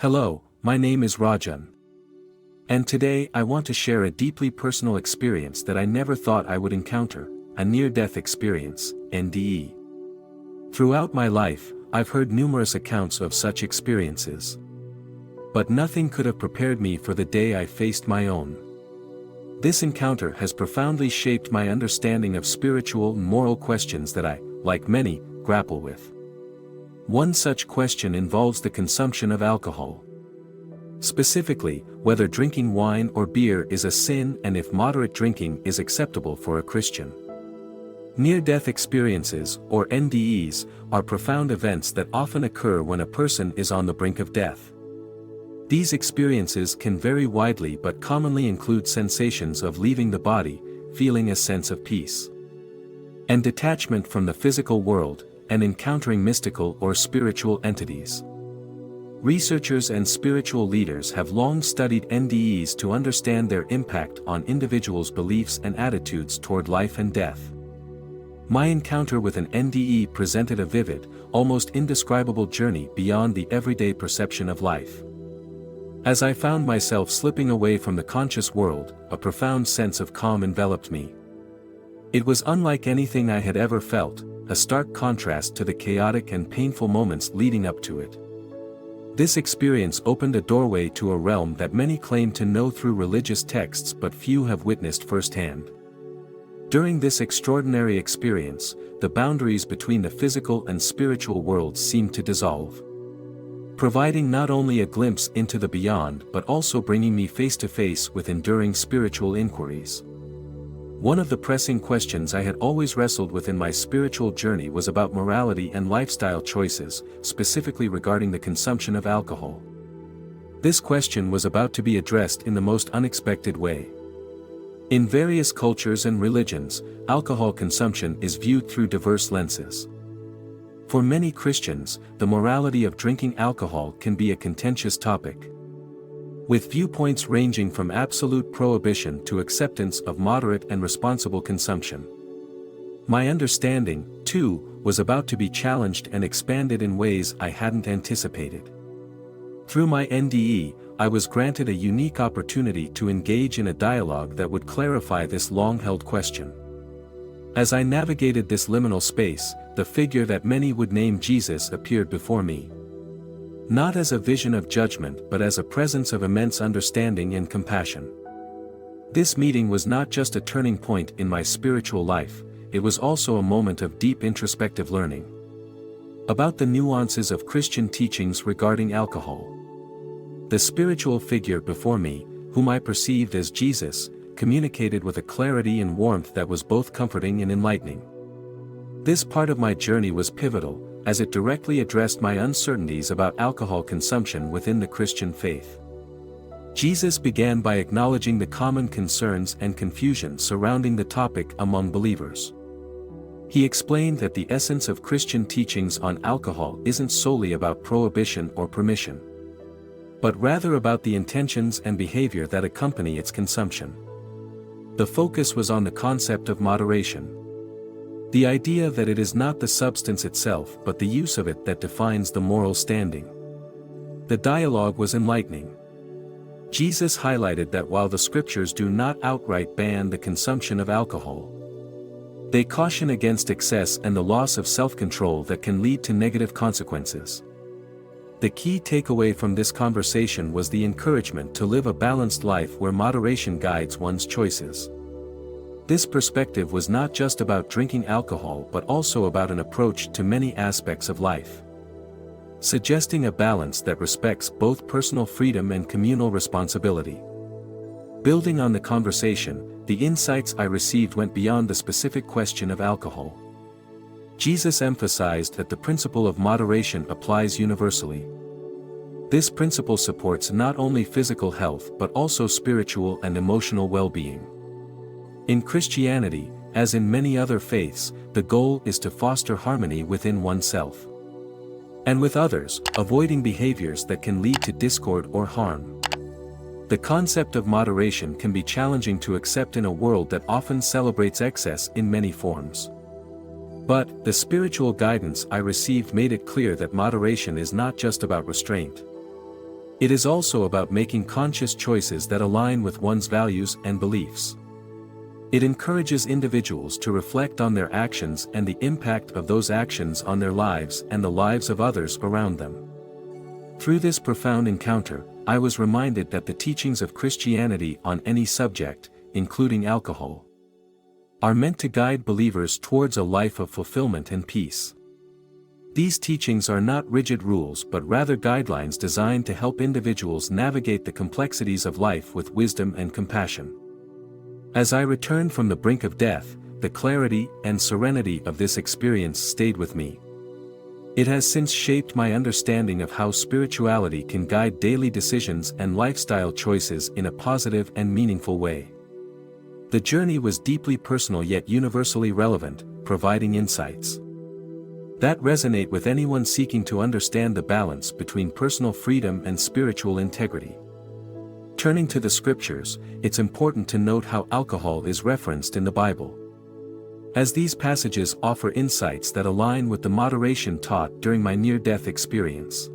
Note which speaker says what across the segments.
Speaker 1: Hello, my name is Rajan. And today I want to share a deeply personal experience that I never thought I would encounter, a near-death experience, NDE. Throughout my life, I've heard numerous accounts of such experiences. But nothing could have prepared me for the day I faced my own. This encounter has profoundly shaped my understanding of spiritual and moral questions that I, like many, grapple with. One such question involves the consumption of alcohol. Specifically, whether drinking wine or beer is a sin and if moderate drinking is acceptable for a Christian. Near-death experiences, or NDEs, are profound events that often occur when a person is on the brink of death. These experiences can vary widely but commonly include sensations of leaving the body, feeling a sense of peace and detachment from the physical world, and encountering mystical or spiritual entities. Researchers and spiritual leaders have long studied NDEs to understand their impact on individuals' beliefs and attitudes toward life and death. My encounter with an NDE presented a vivid, almost indescribable journey beyond the everyday perception of life. As I found myself slipping away from the conscious world, a profound sense of calm enveloped me. It was unlike anything I had ever felt, a stark contrast to the chaotic and painful moments leading up to it. This experience opened a doorway to a realm that many claim to know through religious texts but few have witnessed firsthand. During this extraordinary experience, the boundaries between the physical and spiritual worlds seemed to dissolve, providing not only a glimpse into the beyond but also bringing me face to face with enduring spiritual inquiries. One of the pressing questions I had always wrestled with in my spiritual journey was about morality and lifestyle choices, specifically regarding the consumption of alcohol. This question was about to be addressed in the most unexpected way. In various cultures and religions, alcohol consumption is viewed through diverse lenses. For many Christians, the morality of drinking alcohol can be a contentious topic, with viewpoints ranging from absolute prohibition to acceptance of moderate and responsible consumption. My understanding, too, was about to be challenged and expanded in ways I hadn't anticipated. Through my NDE, I was granted a unique opportunity to engage in a dialogue that would clarify this long-held question. As I navigated this liminal space, the figure that many would name Jesus appeared before me. Not as a vision of judgment but as a presence of immense understanding and compassion. This meeting was not just a turning point in my spiritual life, it was also a moment of deep introspective learning about the nuances of Christian teachings regarding alcohol. The spiritual figure before me, whom I perceived as Jesus, communicated with a clarity and warmth that was both comforting and enlightening. This part of my journey was pivotal, as it directly addressed my uncertainties about alcohol consumption within the Christian faith. Jesus began by acknowledging the common concerns and confusion surrounding the topic among believers. He explained that the essence of Christian teachings on alcohol isn't solely about prohibition or permission, but rather about the intentions and behavior that accompany its consumption. The focus was on the concept of moderation. The idea that it is not the substance itself but the use of it that defines the moral standing. The dialogue was enlightening. Jesus highlighted that while the scriptures do not outright ban the consumption of alcohol, they caution against excess and the loss of self-control that can lead to negative consequences. The key takeaway from this conversation was the encouragement to live a balanced life where moderation guides one's choices. This perspective was not just about drinking alcohol but also about an approach to many aspects of life, suggesting a balance that respects both personal freedom and communal responsibility. Building on the conversation, the insights I received went beyond the specific question of alcohol. Jesus emphasized that the principle of moderation applies universally. This principle supports not only physical health but also spiritual and emotional well-being. In Christianity, as in many other faiths, the goal is to foster harmony within oneself and with others, avoiding behaviors that can lead to discord or harm. The concept of moderation can be challenging to accept in a world that often celebrates excess in many forms. But, the spiritual guidance I received made it clear that moderation is not just about restraint. It is also about making conscious choices that align with one's values and beliefs. It encourages individuals to reflect on their actions and the impact of those actions on their lives and the lives of others around them. Through this profound encounter, I was reminded that the teachings of Christianity on any subject, including alcohol, are meant to guide believers towards a life of fulfillment and peace. These teachings are not rigid rules but rather guidelines designed to help individuals navigate the complexities of life with wisdom and compassion. As I returned from the brink of death, the clarity and serenity of this experience stayed with me. It has since shaped my understanding of how spirituality can guide daily decisions and lifestyle choices in a positive and meaningful way. The journey was deeply personal yet universally relevant, providing insights that resonate with anyone seeking to understand the balance between personal freedom and spiritual integrity. Turning to the scriptures, it's important to note how alcohol is referenced in the Bible, as these passages offer insights that align with the moderation taught during my near-death experience.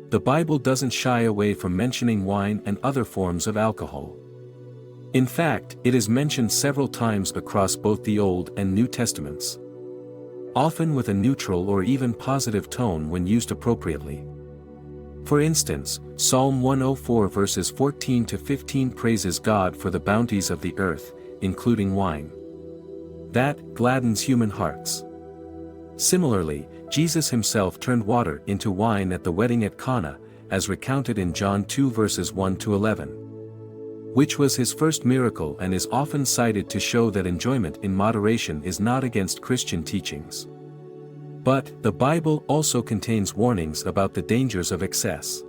Speaker 1: The Bible doesn't shy away from mentioning wine and other forms of alcohol. In fact, it is mentioned several times across both the Old and New Testaments, often with a neutral or even positive tone when used appropriately. For instance, Psalm 104 verses 14 to 15 praises God for the bounties of the earth, including wine that gladdens human hearts. Similarly, Jesus himself turned water into wine at the wedding at Cana, as recounted in John 2 verses 1 to 11, which was his first miracle and is often cited to show that enjoyment in moderation is not against Christian teachings. But, the Bible also contains warnings about the dangers of excess.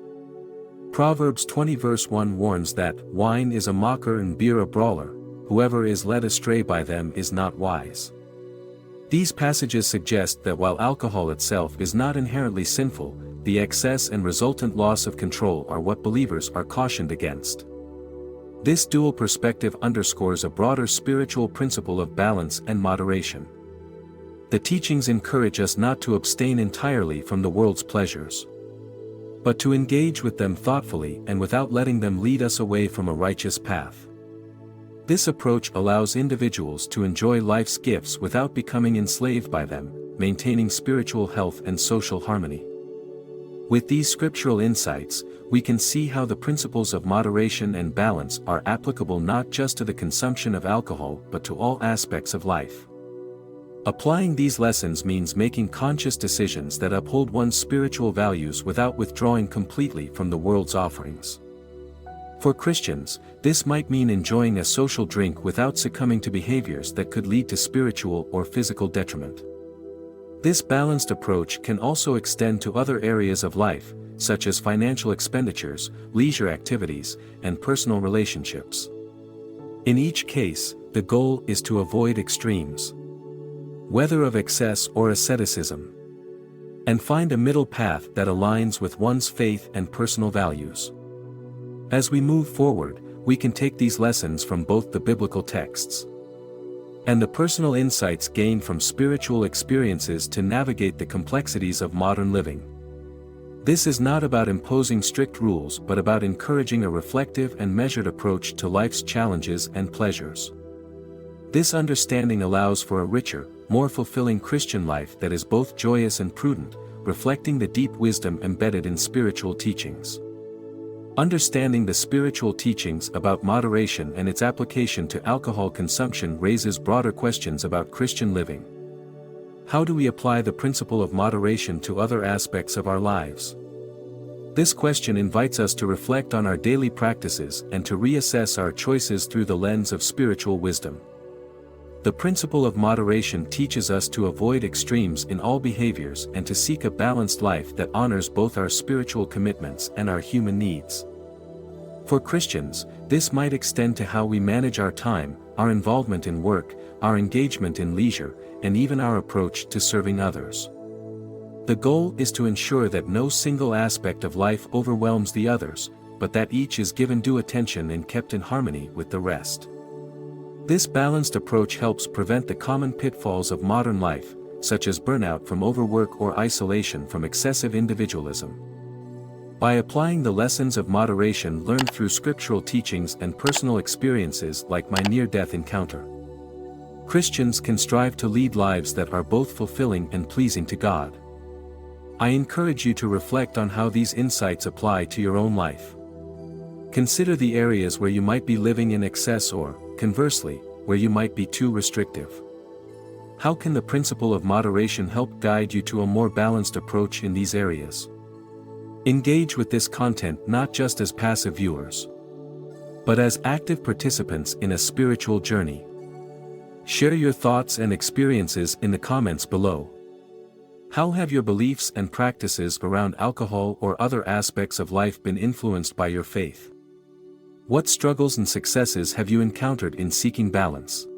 Speaker 1: Proverbs 20 verse 1 warns that, "Wine is a mocker and beer a brawler, whoever is led astray by them is not wise." These passages suggest that while alcohol itself is not inherently sinful, the excess and resultant loss of control are what believers are cautioned against. This dual perspective underscores a broader spiritual principle of balance and moderation. The teachings encourage us not to abstain entirely from the world's pleasures, but to engage with them thoughtfully and without letting them lead us away from a righteous path. This approach allows individuals to enjoy life's gifts without becoming enslaved by them, maintaining spiritual health and social harmony. With these scriptural insights, we can see how the principles of moderation and balance are applicable not just to the consumption of alcohol but to all aspects of life. Applying these lessons means making conscious decisions that uphold one's spiritual values without withdrawing completely from the world's offerings. For Christians, this might mean enjoying a social drink without succumbing to behaviors that could lead to spiritual or physical detriment. This balanced approach can also extend to other areas of life, such as financial expenditures, leisure activities, and personal relationships. In each case, the goal is to avoid extremes, whether of excess or asceticism, and find a middle path that aligns with one's faith and personal values. As we move forward, we can take these lessons from both the biblical texts and the personal insights gained from spiritual experiences to navigate the complexities of modern living. This is not about imposing strict rules but about encouraging a reflective and measured approach to life's challenges and pleasures. This understanding allows for a richer, more fulfilling Christian life that is both joyous and prudent, reflecting the deep wisdom embedded in spiritual teachings. Understanding the spiritual teachings about moderation and its application to alcohol consumption raises broader questions about Christian living. How do we apply the principle of moderation to other aspects of our lives? This question invites us to reflect on our daily practices and to reassess our choices through the lens of spiritual wisdom. The principle of moderation teaches us to avoid extremes in all behaviors and to seek a balanced life that honors both our spiritual commitments and our human needs. For Christians, this might extend to how we manage our time, our involvement in work, our engagement in leisure, and even our approach to serving others. The goal is to ensure that no single aspect of life overwhelms the others, but that each is given due attention and kept in harmony with the rest. This balanced approach helps prevent the common pitfalls of modern life, such as burnout from overwork or isolation from excessive individualism. By applying the lessons of moderation learned through scriptural teachings and personal experiences like my near-death encounter, Christians can strive to lead lives that are both fulfilling and pleasing to God. I encourage you to reflect on how these insights apply to your own life. Consider the areas where you might be living in excess or, conversely, where you might be too restrictive. How can the principle of moderation help guide you to a more balanced approach in these areas? Engage with this content not just as passive viewers, but as active participants in a spiritual journey. Share your thoughts and experiences in the comments below. How have your beliefs and practices around alcohol or other aspects of life been influenced by your faith? What struggles and successes have you encountered in seeking balance?